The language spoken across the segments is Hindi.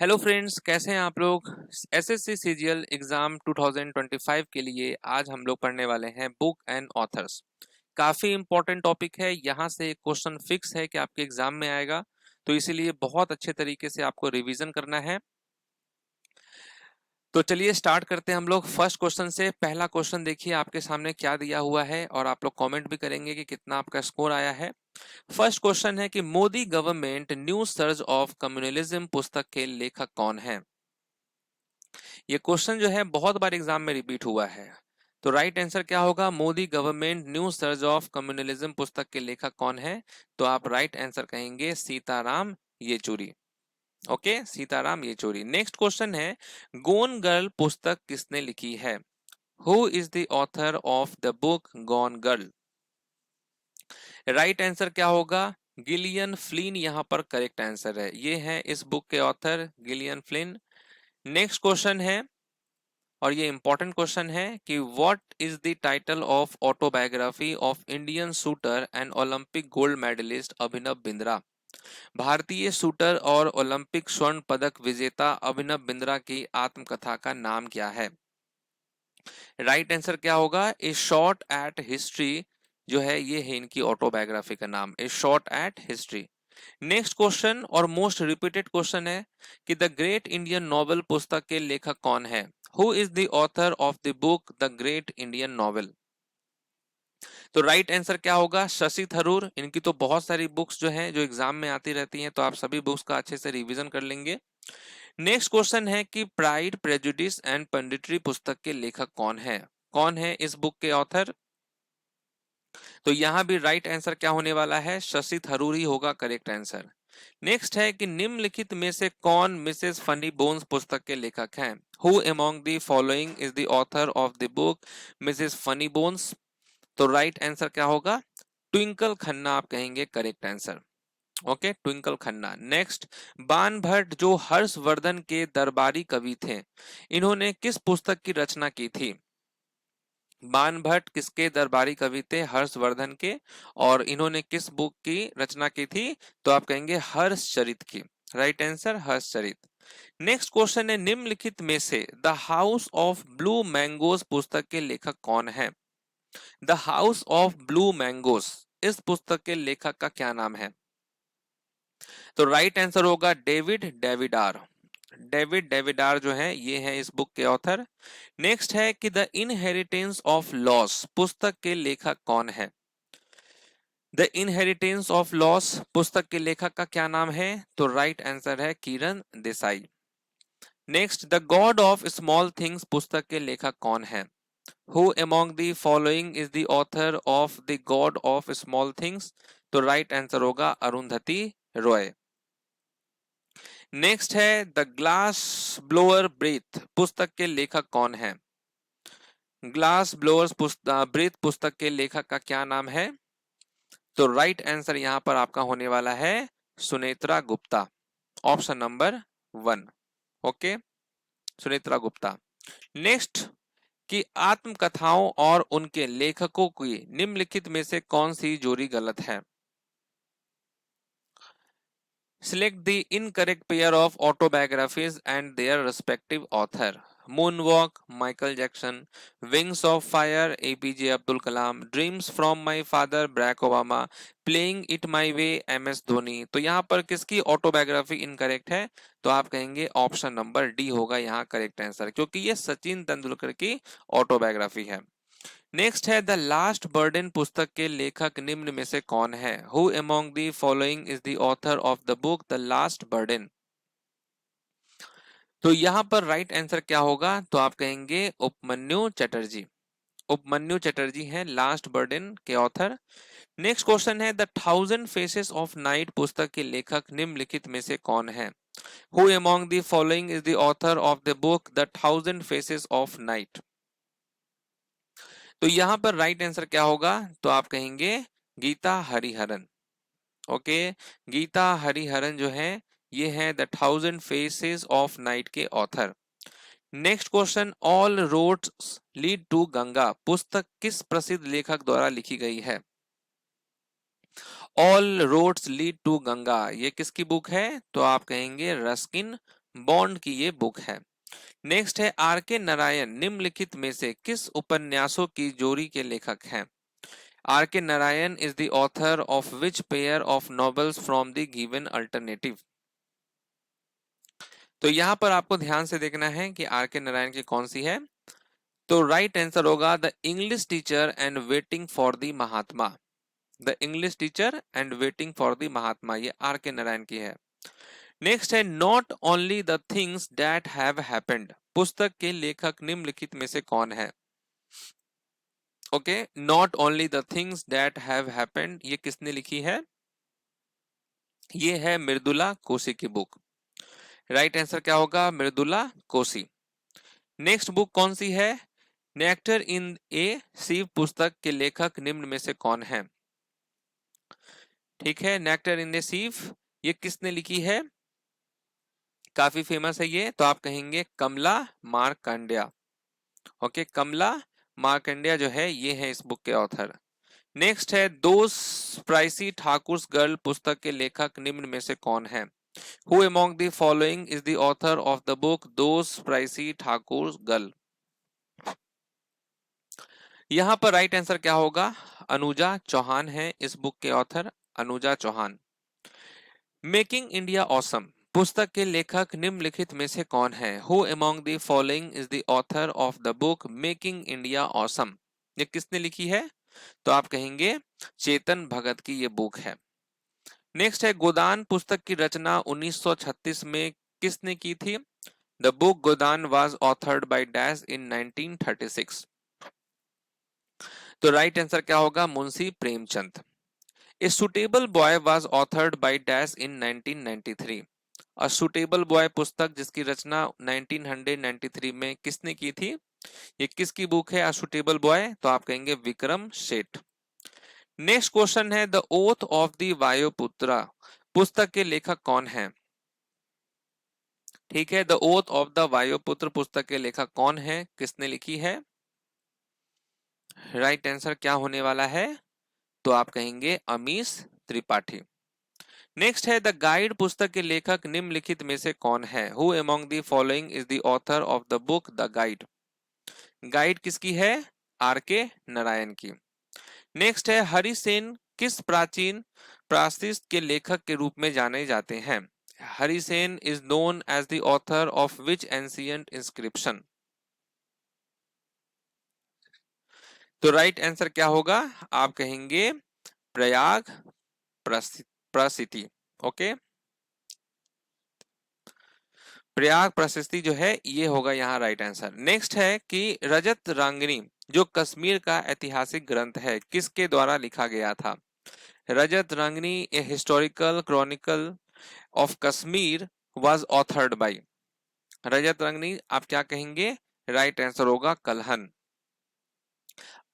हेलो फ्रेंड्स, कैसे हैं आप लोग। एसएससी सीजीएल एग्जाम 2025 के लिए आज हम लोग पढ़ने वाले हैं बुक एंड ऑथर्स। काफी इंपॉर्टेंट टॉपिक है। यहाँ से क्वेश्चन फिक्स है कि आपके एग्जाम में आएगा, तो इसीलिए बहुत अच्छे तरीके से आपको रिवीजन करना है। तो चलिए स्टार्ट करते हैं हम लोग फर्स्ट क्वेश्चन से। पहला क्वेश्चन देखिए आपके सामने क्या दिया हुआ है और आप लोग कमेंट भी करेंगे कि कितना आपका स्कोर आया है। फर्स्ट क्वेश्चन है कि Modi government new surge of communalism पुस्तक के लेखक कौन है। ये क्वेश्चन जो है बहुत बार एग्जाम में रिपीट हुआ है। तो राइट आंसर क्या होगा, Modi government new surge of communalism पुस्तक के लेखक कौन है। तो आप राइट आंसर कहेंगे Sitaram Yechury. Okay, Sitaram Yechury. Next question है गोन गर्ल पुस्तक किसने लिखी है। Who is the author of the book gone girl. Right answer क्या होगा, गिलियन फ्लिन यहाँ पर करेक्ट आंसर है। ये है इस बुक के author Gillian Flynn. Next question है, और ये इंपॉर्टेंट क्वेश्चन है कि what is the title of autobiography of Indian shooter and Olympic gold medallist Abhinav Bindra. भारतीय शूटर और ओलंपिक स्वर्ण पदक विजेता अभिनव बिंद्रा की आत्मकथा का नाम क्या है। राइट आंसर क्या होगा, ए शॉट एट हिस्ट्री जो है ये है इनकी ऑटोबायोग्राफी का नाम, a shot at history. Next question और मोस्ट रिपीटेड क्वेश्चन है कि द ग्रेट इंडियन नॉवेल पुस्तक के लेखक कौन है। Who is the author of the book the great Indian novel. तो राइट आंसर क्या होगा, शशि थरूर। इनकी तो बहुत सारी बुक्स जो हैं जो एग्जाम में आती रहती हैं, तो आप सभी बुक्स का अच्छे से रिवीजन कर लेंगे। नेक्स्ट क्वेश्चन है कि प्राइड प्रेजुडिस एंड पंडिट्री पुस्तक के लेखक कौन है। कौन है इस बुक के ऑथर। तो यहां भी राइट आंसर क्या होने वाला है, शशि थरूर ही होगा करेक्ट आंसर। नेक्स्ट है कि निम्नलिखित में से कौन मिसेस फनी बोन्स पुस्तक के लेखक हैं। Who among the following is the author of the book Mrs funny bones. तो राइट आंसर क्या होगा, ट्विंकल खन्ना आप कहेंगे correct answer. Okay, Twinkle Khanna. Next, बान भट्ट जो हर्षवर्धन के दरबारी कवि थे, इन्होंने किस पुस्तक की रचना की थी। बान भट्ट किसके दरबारी कवि थे, हर्षवर्धन के, और इन्होंने किस बुक की रचना की थी। तो आप कहेंगे हर्षचरित की। Right answer Harshacharita. Next question है निम्नलिखित में से the house of blue mangoes पुस्तक के लेखक कौन है। The house of blue mangoes, इस पुस्तक के लेखक का क्या नाम है। तो राइट आंसर होगा डेविड डेविडार। डेविड डेविडार जो है ये है इस बुक के ऑथर। नेक्स्ट है कि द इनहेरिटेंस ऑफ लॉस पुस्तक के लेखक कौन है। द इनहेरिटेंस ऑफ लॉस पुस्तक के लेखक का क्या नाम है। तो राइट आंसर है Kiran Desai. Next, the god of small things पुस्तक के लेखक कौन है। Who among the following is the author of the god of small things. तो राइट आंसर होगा अरुंधति रॉय। नेक्स्ट है द ग्लास ब्लोअर ब्रीथ पुस्तक के लेखक कौन है। ग्लास ब्लोअर्स ब्रीथ पुस्तक के लेखक का क्या नाम है। तो राइट आंसर यहां पर आपका होने वाला है Sunetra Gupta, option number 1। Okay, Sunetra Gupta. Next, कि आत्मकथाओं और उनके लेखकों की निम्नलिखित में से कौन सी जोड़ी गलत है। Select the incorrect pair of autobiographies and their respective author. Moonwalk, Michael Jackson. Wings of Fire, APJ Abdul Kalam. Dreams from My Father, Barack Obama. Playing It My Way, MS Dhoni. तो यहाँ पर किसकी ऑटोबायोग्राफी इनकरेक्ट है। तो आप कहेंगे ऑप्शन नंबर डी होगा यहाँ करेक्ट आंसर, क्योंकि ये सचिन तेंदुलकर की ऑटोबायोग्राफी है। नेक्स्ट है द लास्ट बर्डन पुस्तक के लेखक निम्न में से कौन है। Who among the following is the author of the book the last burden. तो यहां पर राइट आंसर क्या होगा, तो आप कहेंगे उपमन्यु चटर्जी। उपमन्यु चटर्जी हैं लास्ट बर्डन के ऑथर। नेक्स्ट क्वेश्चन है the thousand faces of night पुस्तक के लेखक निम्नलिखित में से कौन है। Who among the following is the author of the book the thousand faces of night. तो यहां पर राइट आंसर क्या होगा, तो आप कहेंगे गीता हरिहरन। ओके, गीता हरिहरन जो है ये है the thousand faces of night के ऑथर। Next question, all roads lead to Ganga पुस्तक किस प्रसिद्ध लेखक द्वारा लिखी गई है। All roads lead to Ganga ये किसकी बुक है। तो आप कहेंगे रस्किन बॉन्ड की ये बुक है। नेक्स्ट है आर के नारायण निम्नलिखित में से किस उपन्यासों की जोड़ी के लेखक हैं? Are K Narayan is the author of which pair of novels from the given alternative? तो यहां पर आपको ध्यान से देखना है कि आर के नारायण की कौन सी है। तो राइट आंसर होगा the English teacher and waiting for the Mahatma. The English teacher and waiting for the Mahatma, ये आर के नारायण की है। नेक्स्ट है not only the things that have happened, पुस्तक के लेखक निम्नलिखित में से कौन है? Okay, not only the things that have happened, ये किसने लिखी है? ये है मृदुला कोशी की बुक। राइट आंसर क्या होगा? मृदुला कोशी। नेक्स्ट बुक कौन सी है? नेक्टर इन ए शिव पुस्तक के लेखक निम्न में से कौन है? ठीक है, नेक्टर इन ए शिव ये किसने लिखी है? काफी फेमस है ये, तो आप कहेंगे कमला मार्कंडेय। ओके, कमला मार्कंडेय जो है ये है इस बुक के ऑथर। नेक्स्ट है दोस प्राइसी ठाकुर्स गर्ल पुस्तक के लेखक निम्न में से कौन है? Who among the following is the author of the book Those Pricey Thakur's Girl? यहां पर राइट आंसर क्या होगा? अनुजा चौहान है इस बुक के author, Anuja Chauhan. Making India awesome पुस्तक के लेखक निम्नलिखित में से कौन है? Who among the following is the author of the book Making India Awesome? ये किसने लिखी है? तो आप कहेंगे चेतन भगत की ये बुक है। नेक्स्ट है गोदान पुस्तक की रचना 1936 में किसने की थी? The book Godan was authored by dash in 1936। तो राइट आंसर क्या होगा? Munshi Premchand. A suitable boy was authored by dash in 1993। A suitable boy पुस्तक जिसकी रचना 1993 में किसने की थी? ये किसकी बुक है? अ सुटेबल बॉय, तो आप कहेंगे विक्रम सेठ। नेक्स्ट क्वेश्चन है द ओथ ऑफ द वायुपुत्र पुस्तक के लेखक कौन है? ठीक है, द ओथ ऑफ द वायुपुत्र पुस्तक के लेखक कौन है? किसने लिखी है? राइट आंसर क्या होने वाला है? तो आप कहेंगे अमीश त्रिपाठी। नेक्स्ट है द गाइड पुस्तक के लेखक निम्नलिखित में से कौन है? Who among the following is the author of the book the guide? Guide किसकी है? आर के नारायण की। नेक्स्ट है हरिसेन किस प्राचीन प्रायश्चित के लेखक के रूप में जाने जाते हैं? Harisena is known as the author of which ancient inscription? तो राइट आंसर क्या होगा? आप कहेंगे प्रयाग प्रसिद्धि। ओके, प्रयाग प्रशस्ति जो है ये होगा यहाँ राइट आंसर। नेक्स्ट है कि रजत रांगिनी जो कश्मीर का ऐतिहासिक ग्रंथ है किसके द्वारा लिखा गया था? Rajatarangini a historical chronicle of Kashmir was authored by. Rajatarangini आप क्या कहेंगे? राइट आंसर होगा कल्हन।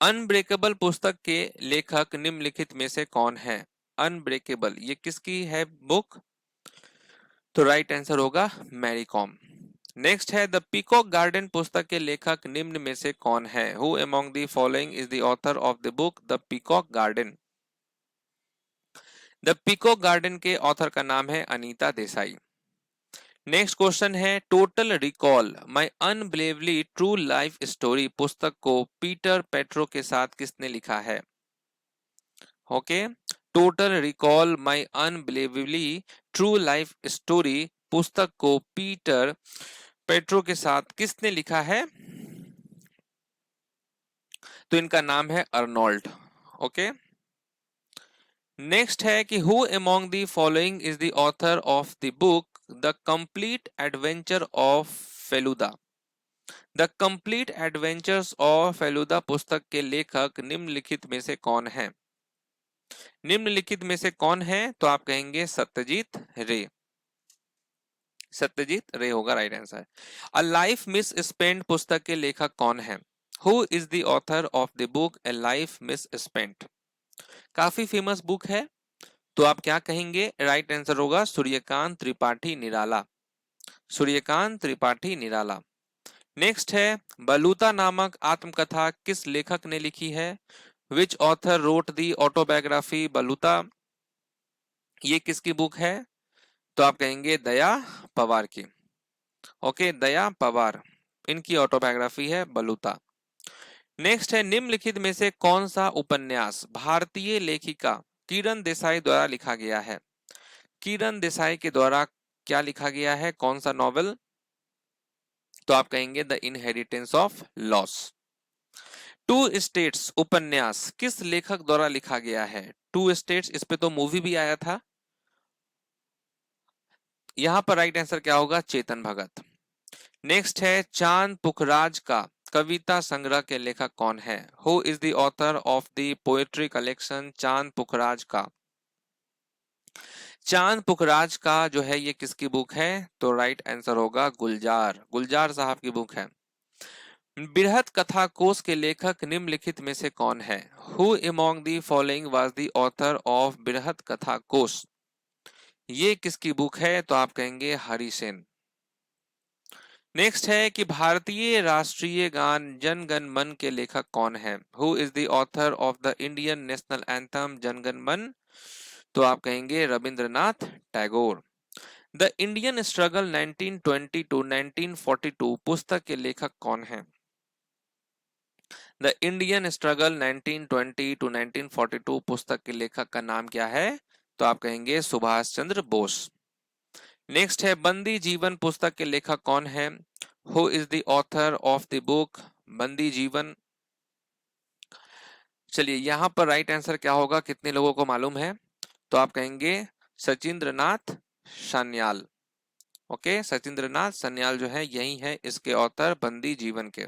अनब्रेकेबल पुस्तक के लेखक निम्नलिखित में से कौन है? अनब्रेकेबल ये किसकी है बुक? तो राइट आंसर होगा मैरी कॉम। नेक्स्ट है द पीकॉक गार्डन पुस्तक के लेखक निम्न में से कौन है? Who among the following is the author of the book the peacock garden? The peacock garden के ऑथर का नाम है अनीता देसाई। नेक्स्ट क्वेश्चन है total recall my unbelievably true life story पुस्तक को पीटर पेट्रो के साथ किसने लिखा है? Okay, total recall my unbelievably true life story पुस्तक को पीटर पेट्रो के साथ किसने लिखा है? तो इनका नाम है अर्नोल्ड। ओके, नेक्स्ट है कि who among the following is the author of the book the complete adventure of Feluda? The complete adventures of Feluda पुस्तक के लेखक निम्नलिखित में से कौन है? निम्नलिखित में से कौन है? तो आप कहेंगे सत्यजीत रे। सत्यजीत रे होगा right answer. A life misspent पुस्तक के लेखक कौन है? Who is the author of the book a life misspent? काफी फेमस बुक है, तो आप क्या कहेंगे? राइट आंसर होगा सूर्यकांत त्रिपाठी निराला। सूर्यकांत त्रिपाठी निराला। नेक्स्ट है बलूता नामक आत्मकथा किस लेखक ने लिखी है? Which author wrote the autobiography Baluta? ये किसकी बुक है? तो आप कहेंगे दया पवार की। ओके, दया पवार, इनकी ऑटोबायोग्राफी है बलूता। नेक्स्ट है, निम्नलिखित में से कौन सा उपन्यास भारतीय लेखिका किरण देसाई द्वारा लिखा गया है? किरण देसाई के द्वारा क्या लिखा गया है, कौन सा नॉवेल? तो आप कहेंगे the inheritance of loss. Two states उपन्यास किस लेखक द्वारा लिखा गया है? टू स्टेट्स, इस पे तो मूवी भी आया था। यहां पर राइट आंसर क्या होगा? चेतन भगत। नेक्स्ट है, चांद पुखराज का कविता संग्रह के लेखक कौन है? Who is the author of the poetry collection चांद पुखराज का? चांद पुखराज का जो है ये किसकी बुक है? तो राइट आंसर होगा गुलजार, गुलजार साहब की बुक है। बृहत कथा कोश के लेखक निम्नलिखित में से कौन है? Who among the following was the author of बृहत कथा कोश? ये किसकी बुक है? तो आप कहेंगे हरिसेन। नेक्स्ट है कि भारतीय राष्ट्रीय गान जन गण मन के लेखक कौन है? Who is the author of the Indian national anthem Jana Gana Mana? तो आप कहेंगे Rabindranath Tagore. The Indian struggle 1920 to 1942 पुस्तक के लेखक कौन है? द इंडियन स्ट्रगल 1920 टू 1942 पुस्तक के लेखक का नाम क्या है? तो आप कहेंगे सुभाष चंद्र बोस। नेक्स्ट है, बंदी जीवन पुस्तक के लेखक कौन है? Who is the author of the book बंदी जीवन? चलिए यहां पर राइट आंसर क्या होगा, कितने लोगों को मालूम है? तो आप कहेंगे सचिंद्र नाथ सान्याल। ओके, सचिंद्र नाथ सान्याल जो है यही है इसके ऑथर बंदी जीवन के।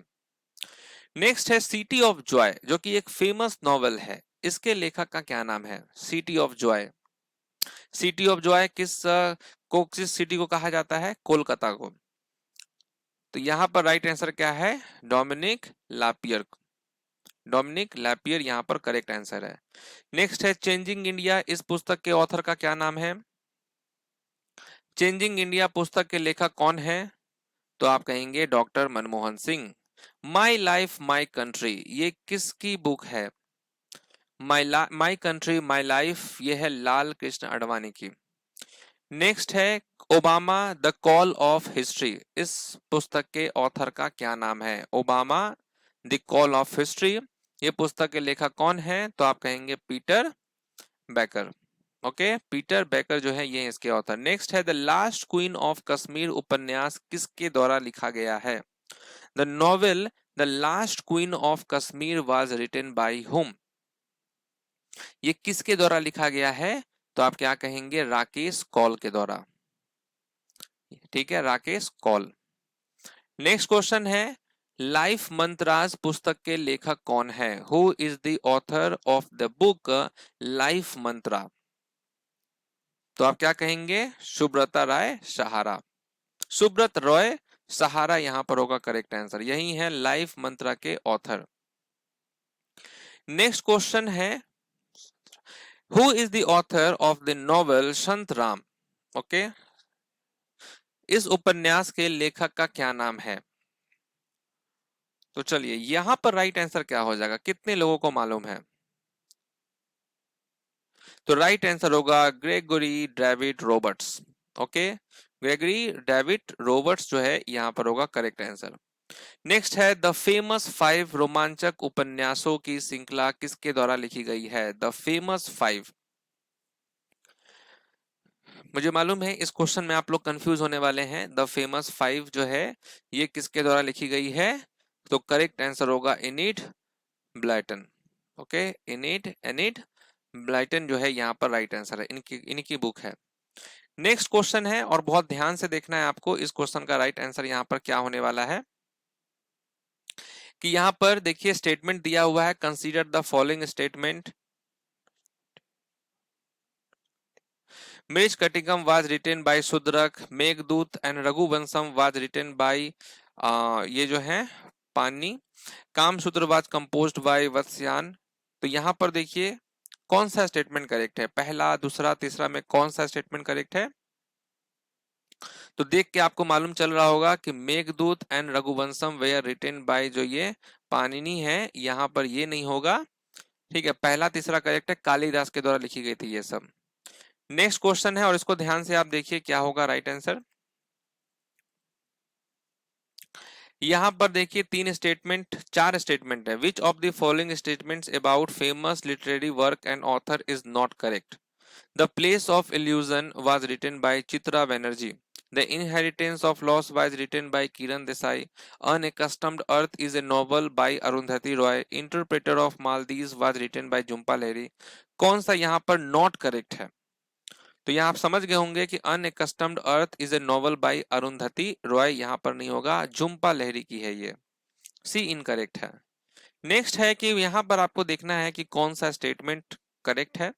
नेक्स्ट है, सिटी ऑफ जॉय जो कि एक फेमस नॉवेल है, इसके लेखक का क्या नाम है? City of Joy. City of Joy किस सिटी को कहा जाता है? कोलकाता को। तो यहां पर राइट आंसर क्या है? डोमिनिक लापियर। डोमिनिक लैपियर यहां पर करेक्ट आंसर है। नेक्स्ट है, चेंजिंग इंडिया इस पुस्तक के ऑथर का क्या नाम है? चेंजिंग इंडिया पुस्तक के लेखक कौन है? तो आप कहेंगे doctor Manmohan Singh. My life my country ये किसकी बुक है? माई कंट्री माई लाइफ ये है लाल कृष्ण आडवाणी की। नेक्स्ट है, Obama the call of history इस पुस्तक के ऑथर का क्या नाम है? Obama the call of history ये पुस्तक के लेखक कौन है? तो आप कहेंगे Peter Baker. Okay, Peter Baker जो है ये इसके ऑथर। नेक्स्ट है, the last queen of Kashmir उपन्यास किसके द्वारा लिखा गया है? The novel the last queen of Kashmir was written by whom? ये किसके द्वारा लिखा गया है? तो आप क्या कहेंगे? राकेश कौल के द्वारा। ठीक है, राकेश कौल। नेक्स्ट क्वेश्चन है, लाइफ मंत्रास पुस्तक के लेखक कौन है? Who is the author of the book life mantra? तो आप क्या कहेंगे? सुब्रता राय सहारा। सुब्रत रॉय सहारा यहां पर होगा करेक्ट आंसर, यही है लाइफ मंत्रा के ऑथर। नेक्स्ट क्वेश्चन है, who is the author of the novel Sant Ram? Okay, इस उपन्यास के लेखक का क्या नाम है? तो चलिए यहां पर राइट आंसर क्या हो जाएगा, कितने लोगों को मालूम है? तो राइट आंसर होगा Gregory David Roberts. Okay, Gregory David Roberts जो है यहां पर होगा करेक्ट आंसर। नेक्स्ट है, द फेमस 5 रोमांचक उपन्यासों की श्रृंखला किसके द्वारा लिखी गई है? The famous 5। मुझे मालूम है इस क्वेश्चन में आप लोग कंफ्यूज होने वाले हैं। द फेमस 5 जो है ये किसके द्वारा लिखी गई है? तो करेक्ट आंसर होगा Enid Blyton. Okay, Enid Blyton जो है यहाँ पर राइट आंसर है, इनकी बुक है। नेक्स्ट क्वेश्चन है और बहुत ध्यान से देखना है आपको, इस क्वेश्चन का राइट आंसर यहाँ पर क्या होने वाला है कि यहाँ पर देखिए स्टेटमेंट दिया हुआ है, consider the following statement. Mrichchhakatikam was written by Shudraka, Meghdoot and Raghuvansham was written by ये जो है पानी, Kamasutra was composed by Vatsyayan. तो यहाँ पर देखिए कौन सा स्टेटमेंट करेक्ट है, पहला दूसरा तीसरा में कौन सा स्टेटमेंट करेक्ट है? तो देख के आपको मालूम चल रहा होगा कि Meghaduta and Raghuvamsham were written by जो ये पानिनी है, यहाँ पर ये नहीं होगा। ठीक है, पहला तीसरा करेक्ट है, कालिदास के द्वारा लिखी गई थी ये सब। नेक्स्ट क्वेश्चन है और इसको ध्यान से आप देखिए क्या होगा राइट आंसर। यहाँ पर देखिए चार स्टेटमेंट है। Which of the following statements about famous literary work and author is not correct? The place of illusion was written by Chitra Banerjee. The inheritance of loss was written by Kiran Desai. Unaccustomed earth is a novel by Arundhati Roy. Interpreter of Maldives was written by Jhumpa Lahiri. कौन सा यहाँ पर नॉट करेक्ट है? तो यहाँ आप समझ गए होंगे कि unaccustomed earth is a novel by Arundhati Roy यहाँ पर नहीं होगा, झुम्पा लाहिरी की है ये। सी इनकरेक्ट है। नेक्स्ट है कि यहाँ पर आपको देखना है कि कौन सा स्टेटमेंट करेक्ट है।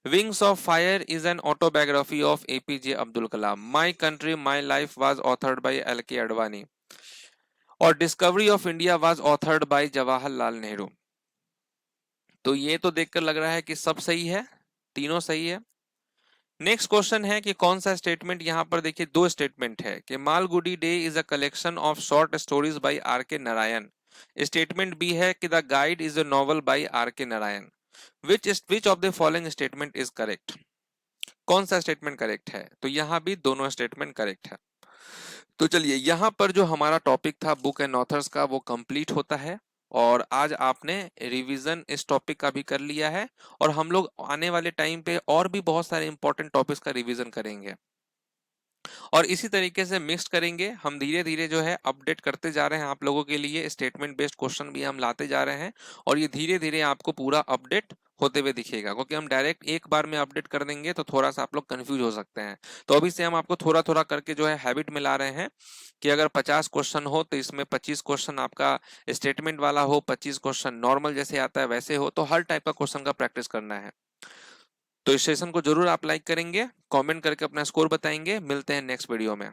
Wings of fire is an autobiography of APJ Abdul Kalam. My country my life was authored by L के अडवाणी। और discovery of India was authored bye Jawaharlal Nehru. तो ये तो देखकर लग रहा है कि सब सही है, तीनों सही है। नेक्स्ट क्वेश्चन है कि कौन सा स्टेटमेंट, यहाँ पर देखिए दो स्टेटमेंट है कि Malgudi day is a collection of short stories by R K Narayan. Statement B है कि the guide is a novel by R K Narayan. Which of the following statement is correct? कौन सा स्टेटमेंट करेक्ट है? तो यहाँ भी दोनों स्टेटमेंट करेक्ट है। तो चलिए यहाँ पर जो हमारा टॉपिक था बुक एंड ऑथर्स का वो कंप्लीट होता है। और आज आपने रिवीजन इस टॉपिक का भी कर लिया है और हम लोग आने वाले टाइम पे और भी बहुत सारे इंपॉर्टेंट टॉपिक्स का रिवीजन करेंगे और इसी तरीके से मिक्स करेंगे। हम धीरे धीरे जो है अपडेट करते जा रहे हैं आप लोगों के लिए, स्टेटमेंट बेस्ड क्वेश्चन भी हम लाते जा रहे हैं और ये धीरे धीरे आपको पूरा अपडेट होते हुए दिखेगा, क्योंकि हम डायरेक्ट एक बार में अपडेट कर देंगे तो थोड़ा सा आप लोग कंफ्यूज हो सकते हैं। तो अभी से हम आपको थोड़ा थोड़ा करके जो है हैबिट में ला रहे हैं कि अगर 50 क्वेश्चन हो तो इसमें 25 क्वेश्चन आपका स्टेटमेंट वाला हो, 25 क्वेश्चन नॉर्मल जैसे आता है वैसे हो, तो हर टाइप का क्वेश्चन का प्रैक्टिस करना है। तो इस सेशन को जरूर आप लाइक करेंगे, कमेंट करके अपना स्कोर बताएंगे। मिलते हैं नेक्स्ट वीडियो में।